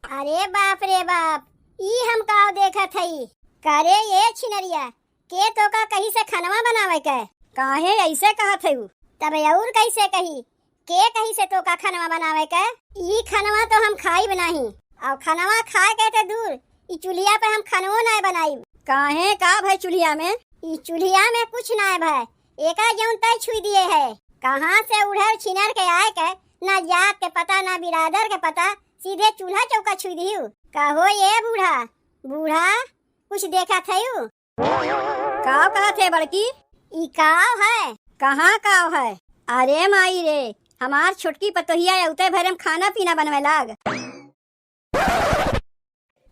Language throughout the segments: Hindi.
अरे बाप रे बाप, ई हम काव देखत हई। करे ये छिनरिया के तो का कहीं से खनवा बनावे के काहे ऐसे कहत हई? तब और कैसे कही के कहीं से तो का खनवा बनावे के? ई खनवा तो हम खाई नहीं, और खनवा खाए के तो दूर, ई चूल्हा पे हम खनवो नहीं बनाई। काहे का भाई चूल्हा में? ई चूल्हा में कुछ नहीं भाई, एका जौन तय छुई दिए है। कहाँ से उधर छिनर के आए के, ना जात के पता ना बिरादर के पता, सीधे चूल्हा चौका छुई दियो। कहो ये बूढ़ा बूढ़ा कुछ देखा थे? काव कहा थे बड़की? ई काव है? कहाँ काव है? अरे माई रे, हमार छोटकी पतोहिया उते भरे में खाना पीना बनवे लाग।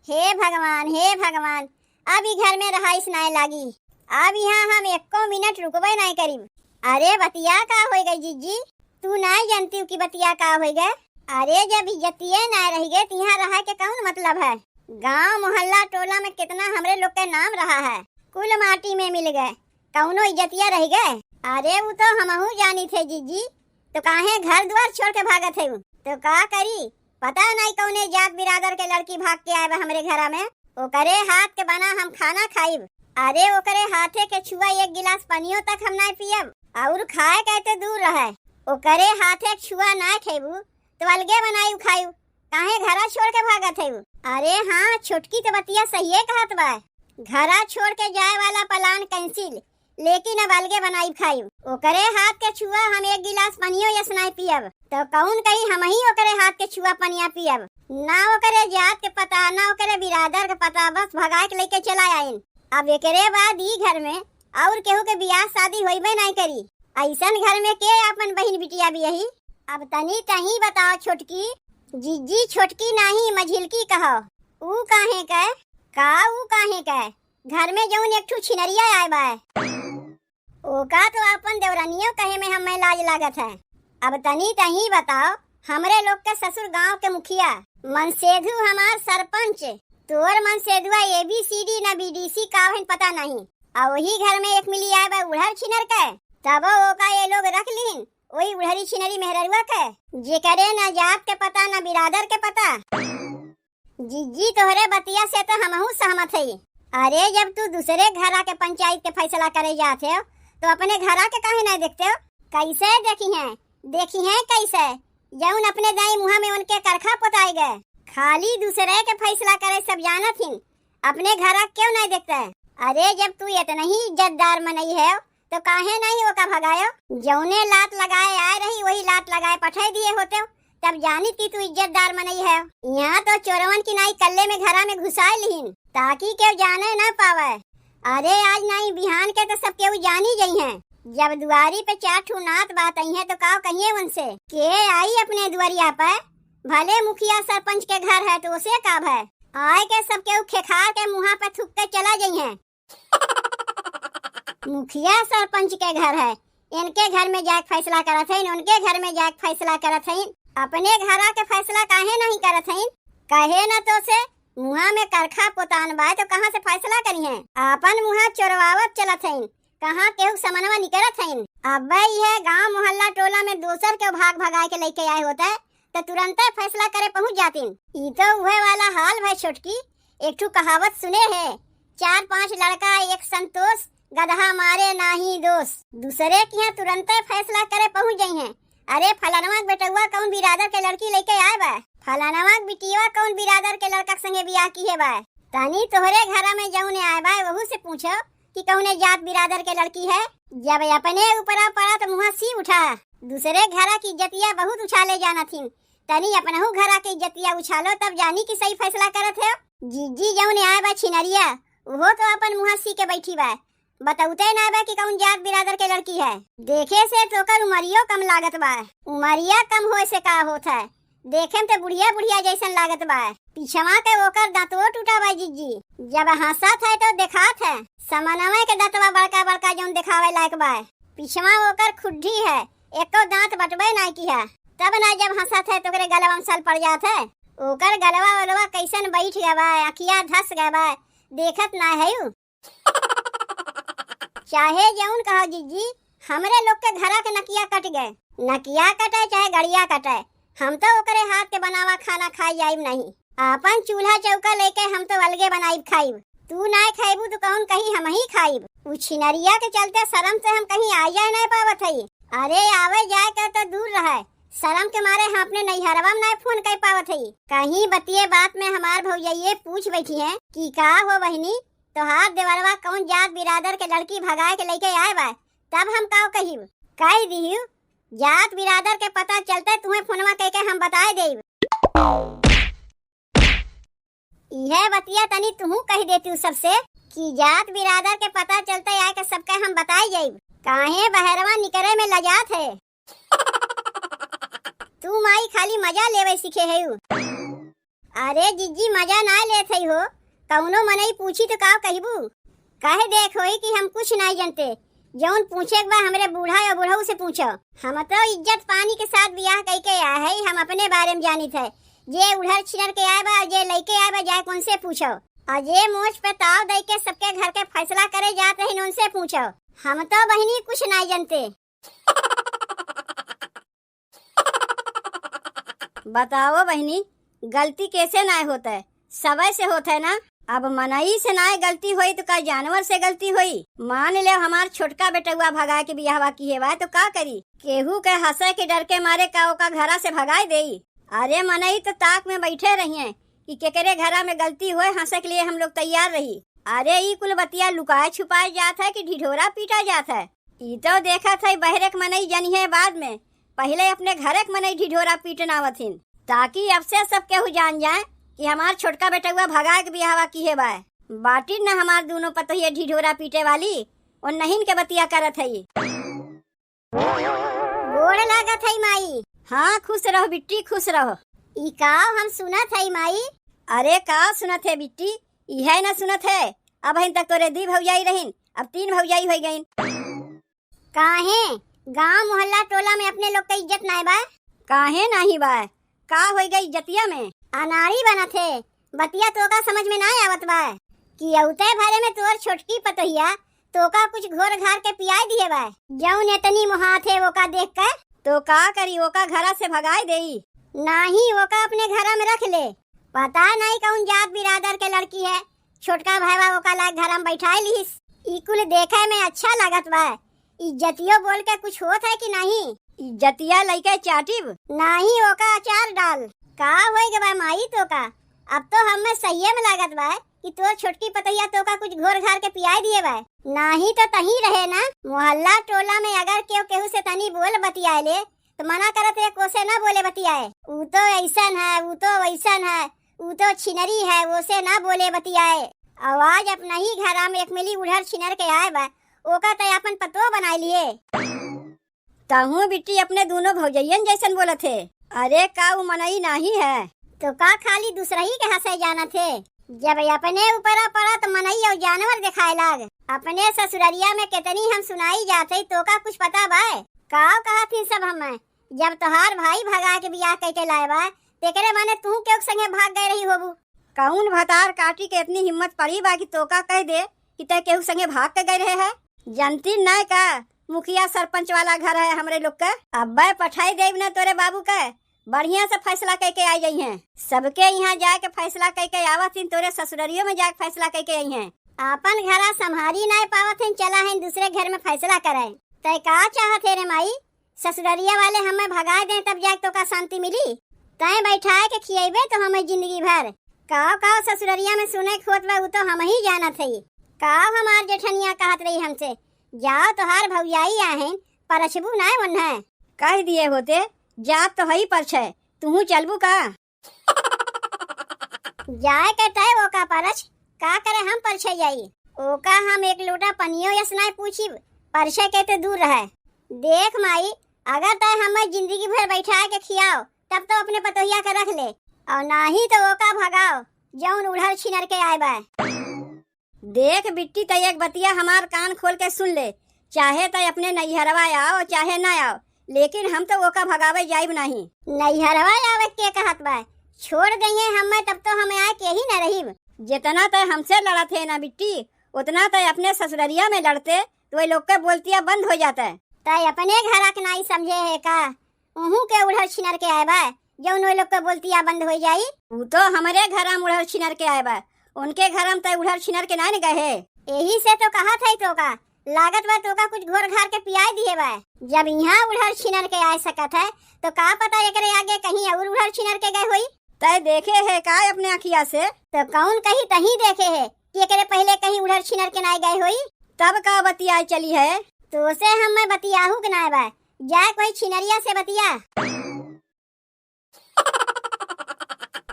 हे भगवान हे भगवान, अब ई घर में रहाइश नहीं लागी। अब यहाँ हम एको मिनट रुकबे नहीं करीब। अरे बतिया का हो गई जीजी? तू नहीं जानती कि बतिया का हो गए? अरे जब इज्जतिये नहीं रह गए तो यहाँ रहा के कौन मतलब है? गांव मोहल्ला टोला में कितना हमरे लोग के नाम रहा है, कुल माटी में मिल गए, कौनो इज्जतिया रह गए? अरे वो तो हमहू जानी थे जीजी, तो काहे घर द्वार छोड़ के भागत है? तो का करी पता नहीं कौने जात बिरादर के लड़की भाग के आए हमरे घरा में। ओकरे हाथ के बना हम खाना खाइब। अरे ओकरे हाथे के छुआ एक गिलास पानियों तक हम नहीं पियब, और खाए कहते दूर रहे। ओकरे हाथे के छुआ ना खेबू तो अलगे बनाई खायू, काहे घरा छोड़ के भागत है? अरे हाँ, छोटकी तो बतिया सही कहत बा। घरा छोड़ के जाए वाला प्लान कैंसिल, लेकिन अब अलगे बनाई खायू। ओकरे हाथ के छुआ हम एक गिलास पानियो यस नहीं पियब, तो कौन कही हम ही ओकरे हाथ के छुआ पानिया पियब? ना ओकरे जात के पता ना ओकरे बिरादर के पता, बस भगाए के लेके चला आइन। अब एकरे बाद ई घर में और केहू के बियाह शादी होइबे नहीं करी। ऐसन घर में के अपन बहन बिटिया भी यही। अब तनी तही बताओ छोटकी जीजी, छोटकी नहीं मझिलकी कहो। ऊ काहे के? का ऊ काहे के? घर में जौन एक ठू छिनरिया आए बा, ओका तो अपन देवरानियों कहे में हमें लाज लागत है। अब तनी तही बताओ, हमरे लोग के ससुर गांव के मुखिया मनसेधु हमार सरपंच, तोर मनसेधुआ ABCD ना BDC काहन पता नहीं, और वही घर में एक मिली आए बा उड़हर छिनर के। तब ओका ये लोग रख लीन वही उड़हरी छिनरी मेहररुआ के, जे करे ना जात के पता ना बिरादर के पता। जीजी तोहरे बतिया से तो हमहू सहमत है। अरे जब तू दूसरे घरा के पंचायत के फैसला करे जाते हो तो अपने घरा के काहे नहीं देखते हो? कैसे देखी है कैसे जौन अपने दाई मुहा में उनके करखा पोताए गए। खाली दूसरे के फैसला करे सब जानत हिन, अपने घरा क्यों नहीं देखते? अरे जब तू इतना ही इज्जतदार मनई है तो काहे नहीं ओका भगायो? जौने लात लगाए आए रही वही लात लगाए पठाई दिए होते, तब जानी कि तू इज्जतदार मनई है। यहाँ तो चोरवन की नाई कल्ले में घरा में घुसाए लिहिन ताकि केहू जाने न पावे। अरे आज नहीं बिहान के तो सब केहू जानी गई हैं। जब दुआरी पे चार ठू नात बात आई है तो काव कहिए उनसे के आई अपने दुआरिया पे? भले मुखिया सरपंच के घर है तो उसे काव है, आए के सब केहू खेखार के मुहा पे थूक के चला गई है। मुखिया सरपंच के घर है, इनके घर में जाके फैसला करत है, उनके घर में जाके फैसला करत है। अपने घरा के फैसला काहे नहीं करत है? कहे न तो से मुहा में करखा पोतान बा तो कहाँ से फैसला करी है? अपन मुहा चोरवावत चलत है, कहाँ केहू समनवा निकलत है। अब यह गांव मोहल्ला टोला में दोसर के भाग भगाए के लेके आए होता है तो तुरंत फैसला करे पहुँच जाती। ई तो वह वाला हाल है छोटकी। एक ठू कहावत सुने है, 4-5 लड़का एक संतोष, गधा मारे नाही दोष। दूसरे के यहाँ तुरंत फैसला करे पहुँच गई हैं। अरे फलानवा बेटुआ कौन बिरादर के लड़की लेके आए बा, फलानवा बिटिया कौन बिरादर के लड़का संगे बियाह की है बा। तनी तोहरे घरा में जौने आए बा वहू से पूछो कि कौने जात बिरादर के लड़की है। जब अपने ऊपरा पड़ा तो मुँह सी उठा। दूसरे घरा की इज्जतिया बहुत उछाले जाना थी, तनी अपनहू घरा की इज्जतिया उछालो तब जानी कि सही फैसला करत है। जीजी जौने आए बा छिनरिया, वो तो अपन मुँह सी के बैठी बा, बताउते ना बा कि कौन जात बिरादर के लड़की है। देखे से तोकर उमरियो कम लागत बा। उमरिया कम होए से का होत है, देखे में तो बुढ़िया बुढ़िया जैसन लागत बा। पीछवा के ओकर दांतवो टूटा बा जीजी, जब हंसत है तो देखात है समनवा के दांतवा बड़का बड़का जौन दिखावे लायक बा। पीछवा ओकर खुड्डी है, एको दांत बटबे नहीं किया, तब ना जब हंसत है तो ओकरे गलवा में सल पड़ जात है। ओकर गलवा वलवा कैसन बैठ गया बा, अखिया धस गया बा, देखत ना है। चाहे जौन कहो जीजी, हमरे लोग के घरा के नकिया कट गए, नकिया कटे चाहे गड़िया कटे, हम तो ओकरे हाथ के बनावा खाना खाई जाइब नहीं। अपन चूल्हा चौका लेके हम तो अलगे बनाई खाइब। तू ना खाइबू तो कौन कहीं हम ही खाइब। उ छिनरिया के चलते शर्म से हम कहीं आ जाए नहीं पावत हई। अरे आवे जाए कर तो दूर रहे, शर्म के मारे हम अपने नैहरवा में नहीं फोन कर पावत हई। कहीं बतिये बात में हमार भौजाइये पूछ बैठी है कि का हो बहिनी तोहार देवरवा कौन जात बिरादर के लड़की भगाए के लेके आए बा, तब हम का कहिब। कह दिहु जात बिरादर के पता चलते तुम्हें फोनवा करके हम बताए देब। यह बतिया तनी तुहू कह देती सबसे कि जात बिरादर के पता चलते आए के सबके हम बताए जाइब। काहे बहरवा निकरे में लजात है। तू माई खाली मजा लेवे सीखे है। अरे जिज्जी मजा ना लेत हई हो, कौनो मनई पूछी तो का कहबू। कहे देख होई कि हम कुछ नहीं जानते, जौन पूछे एक बार हमरे बूढ़ा या बूढ़ऊ से पूछो। हम तो इज्जत पानी के साथ ब्याह करके आए है, हम अपने बारे में जानी थे। जे उधर छिनर के आए बा, जे लइके आए बा, जाए कौन से पूछो। और जे मोच पे ताव दे के सबके घर के फैसला करे जाते हैं उनसे पूछो। हम तो बहनी कुछ नहीं जानते। बताओ बहनी गलती कैसे ना होता है, सबे से होता है ना। अब मनई से ना गलती हुई तो का जानवर से गलती हुई। मान ले हमार छोटका बेटुआ भगा के बियाहवा की है तो का करी। केहू के हंसे के डर के मारे का ओका घरा से भगाए देई। अरे मनई तो ताक में बैठे रही है कि केकरे घरा में गलती हुए, हंसे के लिए हम लोग तैयार रही। अरे ई कुल बतिया लुकाए छुपाए जात है कि ढिढोरा पीटा जात है। ई तो देखा था बहरे के मनई जनी है बाद में, पहले अपने घरे के मनई ढिढोरा पीटनावथिन, ताकि अब से सब केहू जान जाए कि हमार छोटका बेटुआ भगा के बियाहवा की है बा। बाटी न हमार दोनों पतोहिया ढिढोरा पीटे वाली और नहीं के बतिया करत है। गोड़ लागत है माई। हाँ खुश रहो बिट्टी खुश रहो। ई का हम सुनत है माई। अरे का सुनत है बिट्टी, यह न सुनत है। अब तक तोरे दी भौजाई रहीन, अब 3 भौजाई हो गईन। काहे गांव मोहल्ला टोला में अपने लोग की इज्जत नहीं बा। काहे नहीं बा, का हो गई इज्जतिया में। अनाड़ी बना थे बतिया तो का समझ में ना आवत बा कि औते भरे में तोर छोटकी पतोहिया तो का कुछ घोर घार के पियाई दिए बा। जौन इतनी मुहात है वो का देख कर तो का करी, वो का घरा से भगाए देई। नहीं वो का अपने घरा में रख ले। पता नहीं कौन जात बिरादर के लड़की है, छोटका भाईवा वो का लाग घर में बैठाई लीस। ई कुल देखे में अच्छा लागत बा। इज्जतियो बोल के कुछ होत है कि नहीं। इज्जतिया लइके चाटिब नहीं वो का अचार डाल। का होएगा बा माई तो का। अब तो हमें सही में लागत बा कि तो छोटकी पतैया तो का कुछ घोर घार के पियाई दिए बा। नहीं तो तही रहे ना मोहल्ला टोला में अगर केहू से तनी बोल बतियाए ले तो मना करत है कोसे ना बोले बतियाए। ऊ तो ऐसन है, ऊ तो वैसन है, ऊ तो छिनरी है, वो से ना बोले बतियाए। आवाज अपना ही घरा में एक मिली उधर छिनर के आए बा, ओका तो अपन पतो बना लिए। तहु बिट्टी अपने दोनों भौजैयन जैसन बोलत थे। अरे का वो मनई नहीं है तो का खाली दूसरा ही के हंसे जाना थे। जब अपने ऊपर पड़ा तो मनई और जानवर दिखाए लाग। अपने ससुररिया में कितनी हम सुनाई जाते तो का कुछ पता बा। का कहा थी सब हमें जब तोहार भाई भगा के बियाह करके लाए बा तेकरे माने तू क्यों संगे भाग गए रही होबू। कौन भतार काटी के इतनी हिम्मत पड़ी बा कि तो का कह दे कि ते केहू संगे भाग के गए रहे है। जनती न का मुखिया सरपंच वाला घर है हमरे लोग का। अब पठाई देव न तोरे बाबू का बढ़िया से फैसला करके आ जाई हैं। सबके यहाँ जाके फैसला करके आवत इन, तोरे ससुररियों में जाके फैसला करके आई हैं। अपन घरा संभारी नहीं पावत हैं, चला है दूसरे घर में फैसला करे। तय का चाहत है रे माई, ससुररिया वाले हमें भगा दे तब जाके तो का शांति मिली। तय बैठाए के खियाबे तो हमें जिंदगी भर। का ससुररिया में सुने खोत बा उ तो हम ही जानत है। का हमार जेठनिया कहत रही हमसे जाओ तोहार भौजाई आहे परछबू ना मन है। कह दिए होते जात तो हई पर छे, तू चलबू का। जाए के तय वो का परछ का करे हम परछे जाई। ओका हम एक लोटा पनियो यसनाय पूछी परछे के तो दूर रहे। देख माई अगर तय हमें जिंदगी भर बैठा के खियाओ तब तो अपने पतोहिया के रख ले और नहीं तो ओका भगाओ जौन उधर छिनर के आए बा। देख बिट्टी तय एक बतिया हमार कान खोल के सुन ले, चाहे तय अपने नैहरवा आओ चाहे ना आओ, लेकिन हम तो ओका भगावे जाइब नहीं। नैहरवा आवे के कहत बा, छोड़ देंगे हमें तब तो हमें आए के ही न रही। जितना तय हमसे लड़त है ना बिट्टी उतना तय अपने ससुररिया में लड़ते तो वे लोग के बोलतिया बंद हो जाता है। तय अपने घर के नहीं समझे है का, उहू के उधर छिनर के आए बा जौन वो लोग के बोलतिया बंद हो जाई। वो तो हमारे घर हम उड़हर छिनर के आए बा, उनके घर हम तो उड़हर छिनर के नहीं गए। यही से तो कहा था तो का लागत बा तो का कुछ घोर घार के पियाई दिए बा। जब यहाँ उड़हर छिनर के आ सकत है तो का पता एकरे आगे कहीं और उड़हर छिनर के गए होई। तय देखे है का अपने अखिया से? तो कौन कहीं तही देखे है कि एकरे पहले कहीं उड़हर छिनर के ना गए होई। तब का बतिया चली है? तो से हम मैं बतियाहू के ना बा, जाए कोई छिनरिया से बतिया।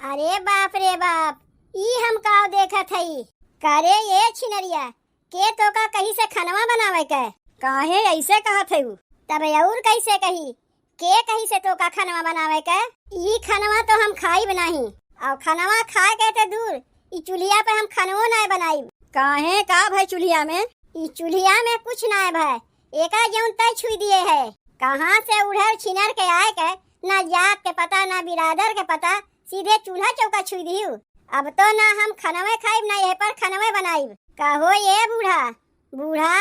अरे बाप रे बाप, ई हम काव देखत हई। करे ये छिनरिया के तो का कहीं से खनवा बनावे के? काहे ऐसे कहत है? तब और कैसे कही के कहीं से तो का खनवा बनावे के? ई खनवा तो हम खाई नहीं, और खनवा खाए के तो दूर ई चूल्हिया पे हम खनवो ना बनाई। काहे का भाई चूल्हिया में? ई चूल्हिया में कुछ ना है भाई, एका जौन तय छुई दिए है। कहाँ से उड़हर छिनर के आए के ना जात के पता ना बिरादर के पता, सीधे चूल्हा चौका छुई दियो। अब तो ना हम खनवे खाइब ना यही पर खनवे बनाइब। कहो ये बूढ़ा बूढ़ा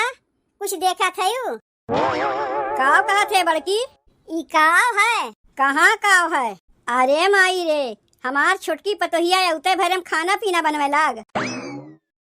कुछ देखा थयू? काव कहत है बड़की? ई काव है? कहाँ काव है? अरे माई रे, हमार छोटकी पतोहिया उते भरे में खाना पीना बनवे लाग।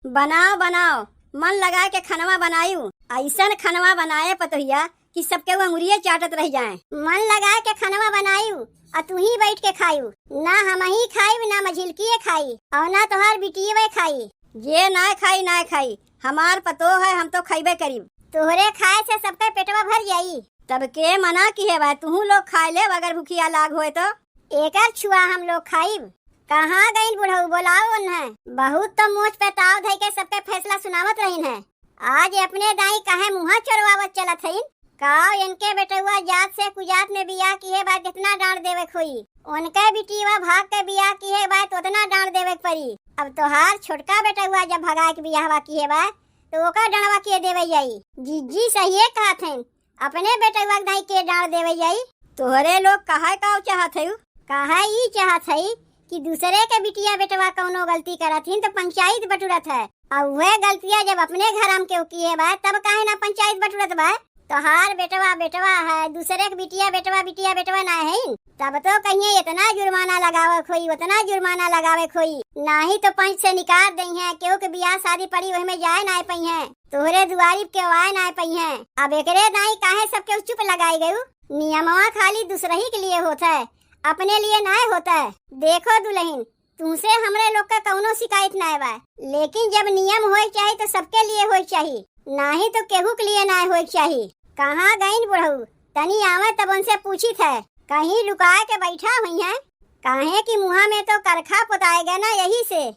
बनाओ बनाओ, मन लगा के खनवा बनायू। ऐसा खनवा बनाए पतोहिया कि सबके अंगुरिये चाटत रह जाए। मन लगा के खनवा बनायू और तू ही बैठ के खायू। ना हम ही खाई ना मझिलकी खाई और ना तोहार बिटिये खाई। ये ना खाई ना खाई, हमार पतो है हम तो खइबे करीब। तोहरे खाए से सबका पेटवा भर जाई। तब के मना की है भाई, तू लोग खाए ले अगर भूखिया लाग होए तो। एकर छुआ हम लोग खाइब। कहाँ गई बुढ़ऊ बोलाओ उन्हें। बहुत तो मोच पे ताव धई के सबके फैसला सुनावत रहीन है। आज अपने दाई काहे मुँह चोरवावत चलत हईन। काओ इनके बेटुआ जात से कुजात में बियाह की है बात जितना डांट देवे खोई, उनके बिटिया भाग के बियाह की है बात उतना डांट देवे पड़ी। अब तोहार छोटका बेटुआ जब भगा के बियाहवा की है बात तो ओका डांटवा के देवे जाई। जीजी सही कहत हन, अपने बेटुआ दाई के डांट देवे जाई। तोहरे लोग काहे काव चाहत है? काहे ई चाहत है कि दूसरे के बिटिया बेटवा कौनो गलती करत हिन तो पंचायत बटुरत है, और वह गलतियां जब अपने घर में केहू की है बात तब काहे ना पंचायत बटुरत बा। तोहार बेटवा बेटवा है, दूसरे के बिटिया बेटवा ना है, तब तो कहिए इतना जुर्माना लगावे खोई उतना जुर्माना लगावे खोई। ना ही तो पंच से निकाल दई है, केहू के बियाह शादी पड़ी वही में जाए ना पई है, तोहरे दुआरी के आए ना पई है। अब एकरे दाई काहे सबके चुप लगाई गयू। नियमवा खाली दूसरे ही के लिए होता है, अपने लिए ना होता है। देखो दुल्हन, तुमसे हमरे लोग का कौनो शिकायत ना बा, लेकिन जब नियम होए चाहिए तो सबके लिए होए चाहिए, ना ही तो केहू के लिए ना होए चाहिए। कहाँ गईन बुढ़ऊ? तनी आवे तब उनसे पूछी थे, कहीं लुका के बैठा हुई है? काहे की मुँह में तो करखा पोताएगा ना, यही से।